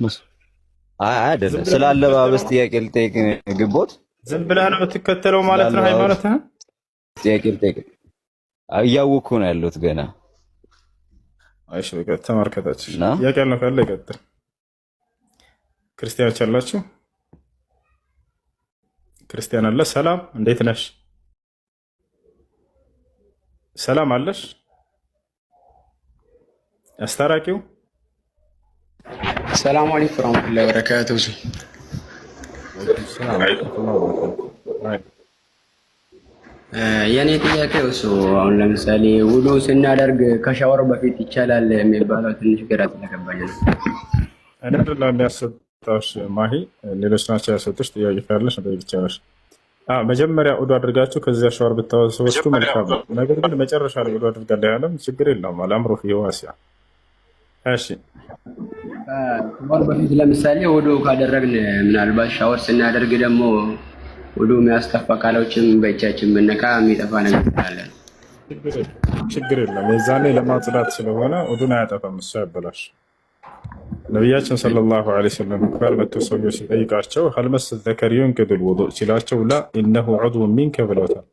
Speaker 9: አይደለም፣ ስላለባበስ ጥያቄ ልጠይቅ ግቦት።
Speaker 1: ዝም ብለህ ነው የምትከተለው ማለት ነው ሃይማኖትህን?
Speaker 9: ጥያቄ ልጠይቅ። እያወቅሁ ነው ያለሁት ገና።
Speaker 1: እሺ በቃ ተመልከታች። ጥያቄ ያለው ካለ ይቀጥል። ክርስቲያኖች አላችሁ? ክርስቲያን አለ? ሰላም እንዴት ነሽ? ሰላም አለሽ? አስታራቂው
Speaker 4: ሰላም አለይኩም ወራህመቱላሂ ወበረካቱሁ። የኔ ጥያቄ እሱ አሁን ለምሳሌ ውዱ ስናደርግ ከሻወር በፊት ይቻላል የሚባለው ትንሽ ግራ ስለገባኝ ነው።
Speaker 1: አይደለም የሚያሰጣሽ ማሂ፣ ሌሎች ናቸው ያሰጡሽ። ጥያቄ ካለሽ ነው ይቻላል። መጀመሪያ ውዱ አድርጋችሁ ከዚያ ሻወር ብታወስዱ መልካም ነው። ነገር ግን መጨረሻ ላይ ውዱ አድርጋለሁ ያለም ችግር የለውም። አልአምሩ ፊሂ ዋሲዕ። እሺ
Speaker 4: ከሻወር በፊት ለምሳሌ ውዱ ካደረግን ምናልባት ሻወር ስናደርግ ደግሞ ውዱ የሚያስጠፋ ቃሎችን በእጃችን ብንነካ የሚጠፋ ነገር አለ።
Speaker 1: ችግር የለም። የዛኔ ለማጽዳት ስለሆነ ውዱን አያጠፋም፣ እሱ ያበላሽ። ነቢያችን ሰለላሁ ዐለይሂ ወሰለም ጋር መጥቶ ሰውዬው ሲጠይቃቸው ሀል መስ ዘከር ዩንቂዱል ውዱእ ሲላቸው ላ ኢነሁ ዑድውን ሚንከ ብለውታል።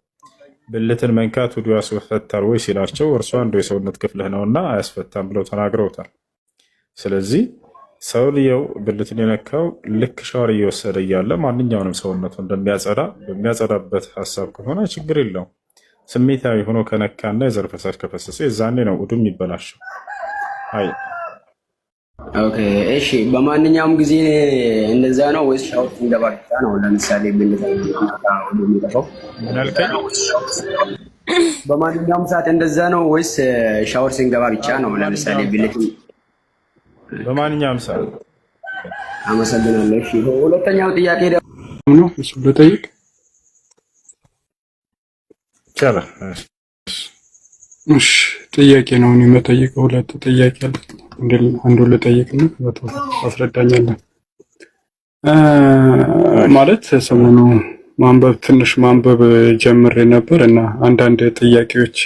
Speaker 1: ብልትን መንካት ውዱ ያስፈታል ወይ ሲላቸው እርሱ አንዱ የሰውነት ክፍልህ ነውና አያስፈታም ብለው ተናግረውታል። ስለዚህ ሰውየው ብልትን የነካው ልክ ሻወር እየወሰደ እያለ ማንኛውንም ሰውነቱ እንደሚያጸዳ በሚያጸዳበት ሀሳብ ከሆነ ችግር የለውም። ስሜታዊ ሆኖ ከነካና የዘር ፈሳሽ ከፈሰሰ የዛኔ ነው ውዱ የሚበላሸው። አይ
Speaker 4: ኦኬ እሺ። በማንኛውም ጊዜ እንደዛ ነው ወይስ ሻወር ስንገባ ብቻ ነው? ለምሳሌ ብልት ውዱ የሚጠፋው በማንኛውም ሰዓት እንደዛ ነው ወይስ ሻወር ስንገባ ብቻ ነው? ለምሳሌ ብልት
Speaker 1: በማንኛውም ሰዓት።
Speaker 4: አመሰግናለሁ። እሺ ሁለተኛው ጥያቄ ደግሞ
Speaker 5: ነው እሱ ልጠይቅ
Speaker 1: ይቻላል።
Speaker 5: እሺ ጥያቄ ነው እኔ የምጠይቀው። ሁለት ጥያቄ አለ። አንዱ ልጠይቅና አስረዳኛለህ። ማለት ሰሞኑ ትንሽ ማንበብ ጀምሬ ነበር እና አንዳንድ ጥያቄዎች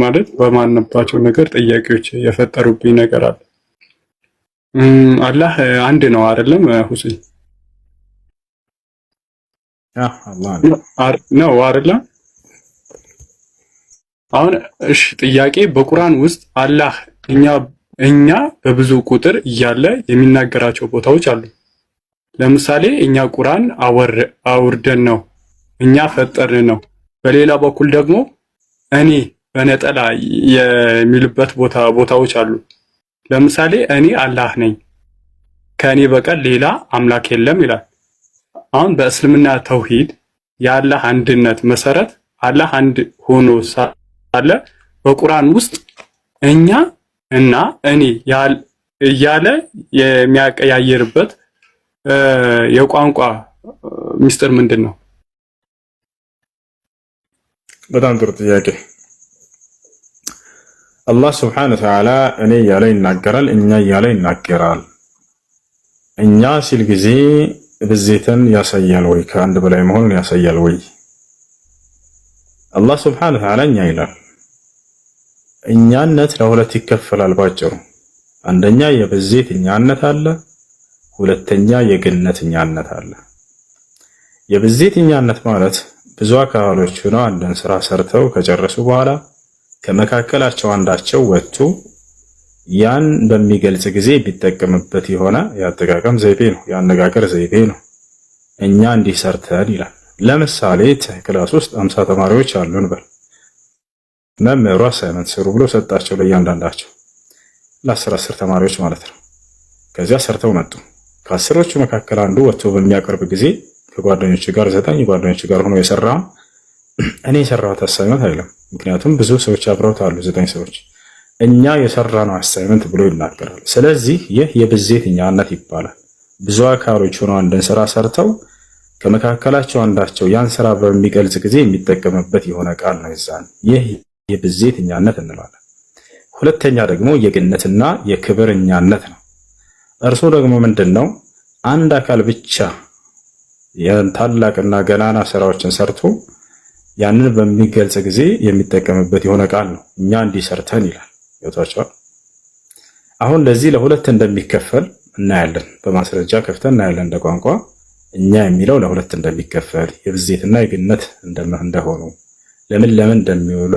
Speaker 5: ማለት በማነባቸው ነገር ጥያቄዎች የፈጠሩብኝ ነገር አለ። አላህ አንድ ነው አይደለም ሁሴን?
Speaker 1: አላህ
Speaker 5: ነው አይደለ? አሁን እሺ ጥያቄ በቁርአን ውስጥ አላህ እኛ በብዙ ቁጥር እያለ የሚናገራቸው ቦታዎች አሉ። ለምሳሌ እኛ ቁርአን አውርደን ነው፣ እኛ ፈጠርን ነው። በሌላ በኩል ደግሞ እኔ በነጠላ የሚልበት ቦታዎች አሉ። ለምሳሌ እኔ አላህ ነኝ፣ ከእኔ በቀር ሌላ አምላክ የለም ይላል። አሁን በእስልምና ተውሂድ የአላህ አንድነት መሰረት አላህ አንድ ሆኖ ሳለ በቁርአን ውስጥ እኛ እና እኔ እያለ የሚያቀያየርበት የቋንቋ ሚስጥር ምንድን ነው?
Speaker 1: በጣም ጥሩ ጥያቄ። አላህ ስብሐነሁ ወተዓላ እኔ እያለ ይናገራል፣ እኛ እያለ ይናገራል። እኛ ሲል ጊዜ ብዜትን ያሳያል ወይ? ከአንድ በላይ መሆኑን ያሳያል ወይ? አላህ ስብሐነሁ ወተዓላ እኛ ይላል። እኛነት ለሁለት ይከፈላል ባጭሩ። አንደኛ የብዜት እኛነት አለ፣ ሁለተኛ የግነት እኛነት አለ። የብዜት እኛነት ማለት ብዙ አካሎች ሆነው አንድን ስራ ሰርተው ከጨረሱ በኋላ ከመካከላቸው አንዳቸው ወጥቶ ያን በሚገልጽ ጊዜ ቢጠቀምበት የሆነ የአጠቃቀም ዘይቤ ነው፣ የአነጋገር ዘይቤ ነው። እኛ እንዲህ ሰርተን ይላል። ለምሳሌ ክላስ ውስጥ 50 ተማሪዎች አሉን በል። መምህሩ አሳይመንት ስሩ ብሎ ሰጣቸው ለእያንዳንዳቸው ለ10 ተማሪዎች ማለት ነው። ከዚያ ሰርተው መጡ። ከአስሮቹ መካከል አንዱ ወጥቶ በሚያቀርብ ጊዜ ከጓደኞቹ ጋር 9 ጓደኞቹ ጋር ሆኖ የሰራው እኔ የሰራሁት አሳይመንት አይደለም። ምክንያቱም ብዙ ሰዎች አብረውት አሉ፣ 9 ሰዎች። እኛ የሰራነው አሳይመንት ብሎ ይናገራል። ስለዚህ ይህ የብዜት እኛነት ይባላል። ብዙ አካሎች ሆነው አንድን ስራ ሰርተው ከመካከላቸው አንዳቸው ያን ስራ በሚገልጽ ጊዜ የሚጠቀምበት የሆነ ቃል ነው። ይዛን ይህ የብዜት እኛነት እንለዋለን። ሁለተኛ ደግሞ የግነትና የክብር እኛነት ነው። እርሱ ደግሞ ምንድነው? አንድ አካል ብቻ ታላቅና ገናና ስራዎችን ሰርቶ ያንን በሚገልጽ ጊዜ የሚጠቀምበት የሆነ ቃል ነው። እኛ እንዲሰርተን ይላል። ይወጣቸዋል። አሁን ለዚህ ለሁለት እንደሚከፈል እናያለን። በማስረጃ ከፍተን እናያለን። እንደ ቋንቋ እኛ የሚለው ለሁለት እንደሚከፈል የብዜትና የግነት እንደሆኑ ለምን እንደሚውሉ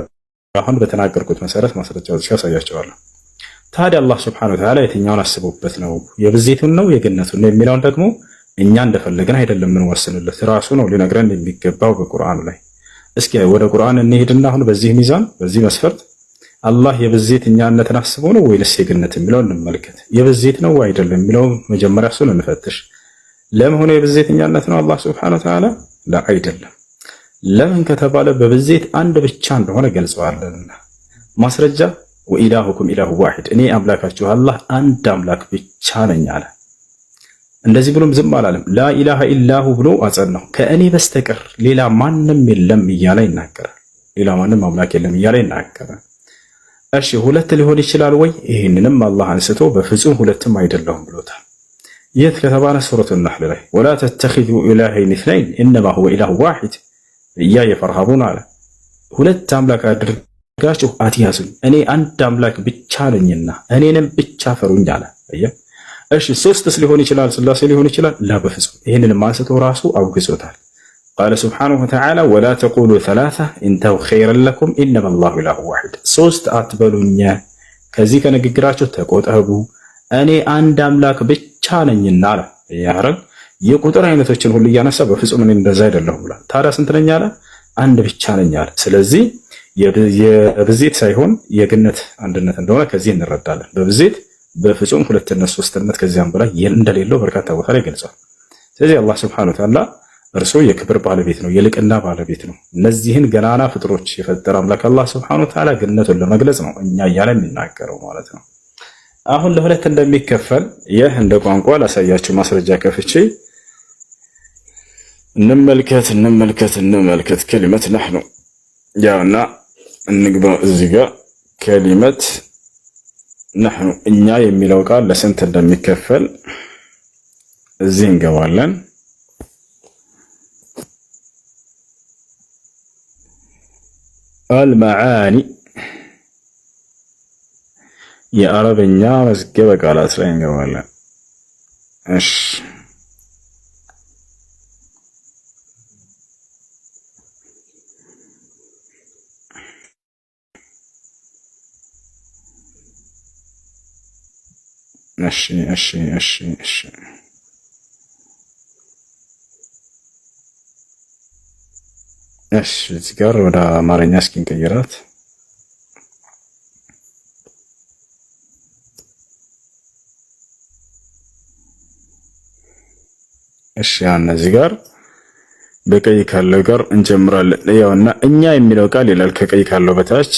Speaker 1: አሁን በተናገርኩት መሰረት ማስረጃዎች ያሳያቸዋለሁ። ታዲያ አላህ ሱብሓነሁ ወተዓላ የትኛውን አስቦበት ነው የብዜቱን ነው የግነቱን ነው የሚለውን ደግሞ እኛ እንደፈለግን አይደለም የምንወስንለት፣ ራሱ ነው ሊነግረን የሚገባው በቁርአኑ ላይ። እስኪ ወደ ቁርአን እንሄድና አሁን በዚህ ሚዛን በዚህ መስፈርት አላህ የብዜት እኛነትን አስቦ ነው ወይስ የግነት የሚለውን እንመልከት። የብዜት ነው አይደለም የሚለው መጀመሪያ እሱን እንፈትሽ። ለምን ሆነ የብዜት እኛነት ነው አላህ ሱብሓነሁ ወተዓላ? አይደለም። ለምን ከተባለ በብዜት አንድ ብቻ እንደሆነ ገልጸዋልና። ማስረጃ ወኢላሁኩም ኢላሁ ዋሂድ፣ እኔ አምላካችሁ አላህ አንድ አምላክ ብቻ ነኝ አለ። እንደዚህ ብሎም ዝም አላለም። ላኢላሃ ኢላሁ ብሎ አጸናው። ከእኔ በስተቀር ሌላ ማንም የለም እያለ ይናገራል። ሌላ ማንም አምላክ የለም እያለ ይናገራል። እሺ ሁለት ሊሆን ይችላል ወይ? ይህንንም አላህ አንስቶ በፍጹም ሁለትም አይደለሁም ብሎታል። የት ከተባለ ሱረቱ ነህል ላይ ወላ ተተኺዙ ኢላሀይን ኢስነይን ኢነማ ሁወ ኢላሁ ዋሂድ ኢያየ ፈርሀቡን አለ። ሁለት አምላክ አድርጋችሁ አትያዙኝ፣ እኔ አንድ አምላክ ብቻ ነኝና እኔንም ብቻ ፈሩኝ አለ። እሺ ሶስትስ ሊሆን ይችላል? ስላሴ ሊሆን ይችላል? ላ በፍጹም። ይህንንም አንስቶ ራሱ አውግዞታል። ቃለ ሱብሓነሁ ወተዓላ ወላ ተቁሉ ሰላሳ ኢንተሁ ኸይረን ለኩም ኢነማ አላሁ ኢላሁ ዋሂድ፣ ሶስት አትበሉኝ፣ ከዚህ ከንግግራችሁ ተቆጠቡ፣ እኔ አንድ አምላክ ብቻ ነኝና አለ። ያረግ የቁጥር አይነቶችን ሁሉ እያነሳ በፍጹም እኔ እንደዛ አይደለሁም ብሏል። ታዲያ ስንት ነኝ አለ? አንድ ብቻ ነኝ አለ። ስለዚህ የብዜት ሳይሆን የግነት አንድነት እንደሆነ ከዚህ እንረዳለን። በብዜት በፍጹም ሁለትነት ሶስትነት ከዚያም በላይ እንደሌለው በርካታ ቦታ ላይ ገልጿል። ስለዚህ አላህ ሱብሓነሁ ወተዓላ እርሱ የክብር ባለቤት ነው፣ የልቅና ባለቤት ነው። እነዚህን ገናና ፍጥሮች የፈጠረ አምላክ አላህ ሱብሓነሁ ወተዓላ ግነቱን ለመግለጽ ነው እኛ እያለ የሚናገረው ማለት ነው። አሁን ለሁለት እንደሚከፈል ይህ እንደ ቋንቋ ላሳያችሁ ማስረጃ ከፍቼ እንመልከት ከሊመት ነህኑ ያውና እንግባ እዚህ ጋር ከሊመት ነህኑ እኛ የሚለው ቃል ለስንት እንደሚከፈል እዚህ እንገባለን። አልመዓኒ የአረብኛ መዝገበ ቃላት ላይ እንገባለን። እሺ እሺ እሺ እሺ እሺ እሺ እዚህ ጋር ወደ አማርኛ እስኪ እንቀይራት። እሺ ያን እዚህ ጋር በቀይ ካለው ጋር እንጀምራለን። ያውና እኛ የሚለው ቃል ይላል ከቀይ ካለው በታች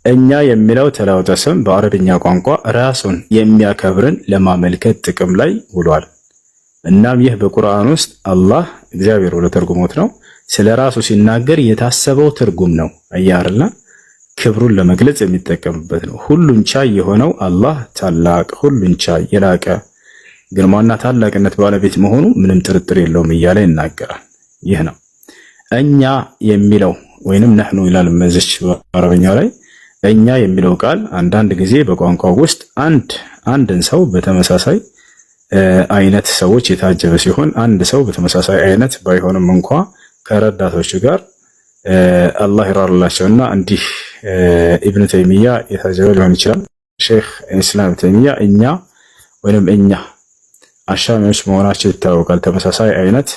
Speaker 1: እኛ የሚለው ተለዋዋጭ ስም በአረብኛ ቋንቋ ራሱን የሚያከብርን ለማመልከት ጥቅም ላይ ውሏል። እናም ይህ በቁርአን ውስጥ አላህ እግዚአብሔር ወደ ተርጉሞት ነው ስለ ራሱ ሲናገር የታሰበው ትርጉም ነው። አያርላ ክብሩን ለመግለጽ የሚጠቀምበት ነው። ሁሉን ቻይ የሆነው አላህ ታላቅ፣ ሁሉን ቻይ፣ የላቀ ግርማና ታላቅነት ባለቤት መሆኑ ምንም ጥርጥር የለውም እያለ ይናገራል። ይህ ነው እኛ የሚለው ወይንም ነህኑ ይላል መዝች በአረበኛው ላይ እኛ የሚለው ቃል አንዳንድ ጊዜ በቋንቋው ውስጥ አንድን ሰው በተመሳሳይ አይነት ሰዎች የታጀበ ሲሆን አንድ ሰው በተመሳሳይ አይነት ባይሆንም እንኳ ከረዳቶቹ ጋር አላህ ይራራላቸውና እንዲህ ኢብኑ ተይሚያ የታጀበ ሊሆን ይችላል። ሼክ ኢስላም ተይሚያ እኛ ወይንም እኛ አሻሚዎች መሆናቸው ይታወቃል። ተመሳሳይ አይነት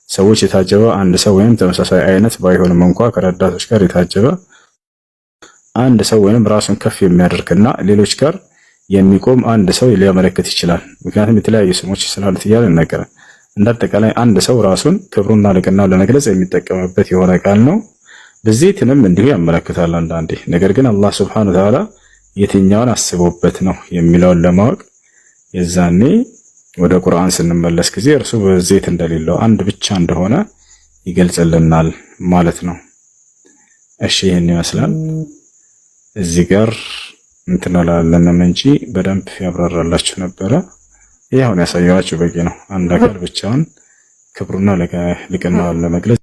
Speaker 1: ሰዎች የታጀበ አንድ ሰው ወይም ተመሳሳይ አይነት ባይሆንም እንኳ ከረዳቶች ጋር የታጀበ አንድ ሰው ወይንም ራሱን ከፍ የሚያደርግና ሌሎች ጋር የሚቆም አንድ ሰው ሊያመለክት ይችላል። ምክንያቱም የተለያዩ ስሞች ስላሉት እያለ ይናገራል። እንዳጠቃላይ አንድ ሰው ራሱን ክብሩና ልቅናው ለመግለጽ የሚጠቀምበት የሆነ ቃል ነው። ብዜትንም እንዲሁ ያመለክታል አንዳንዴ። ነገር ግን አላህ ሱብሓነሁ ወተዓላ የትኛውን አስቦበት ነው የሚለውን ለማወቅ የዛኔ ወደ ቁርአን ስንመለስ ጊዜ እርሱ በዜት እንደሌለው አንድ ብቻ እንደሆነ ይገልጽልናል ማለት ነው። እሺ ይህን ይመስላል። እዚህ ጋር እንትናላለንም እንጂ በደንብ ያብራራላችሁ ነበረ። ይሄ አሁን ያሳየኋችሁ በቂ ነው። አንድ አካል ብቻውን ክብሩና ልቅናውን ለመግለጽ